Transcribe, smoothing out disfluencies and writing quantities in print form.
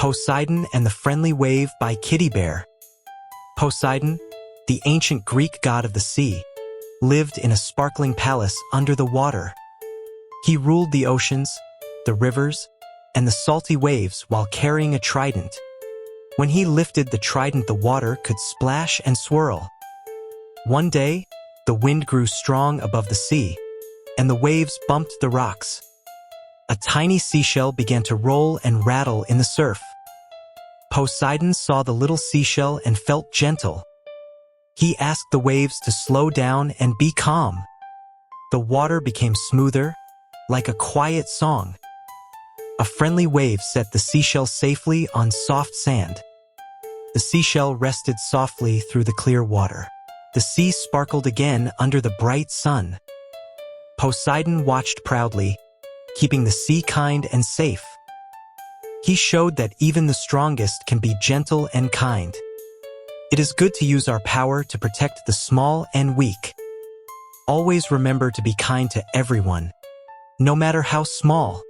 Poseidon and the Friendly Wave by Kitty Bear. Poseidon, the ancient Greek god of the sea, lived in a sparkling palace under the water. He ruled the oceans, the rivers, and the salty waves while carrying a trident. When he lifted the trident, the water could splash and swirl. One day, the wind grew strong above the sea, and the waves bumped the rocks. A tiny seashell began to roll and rattle in the surf. Poseidon saw the little seashell and felt gentle. He asked the waves to slow down and be calm. The water became smoother, like a quiet song. A friendly wave set the seashell safely on soft sand. The seashell rested softly through the clear water. The sea sparkled again under the bright sun. Poseidon watched proudly, keeping the sea kind and safe. He showed that even the strongest can be gentle and kind. It is good to use our power to protect the small and weak. Always remember to be kind to everyone, no matter how small.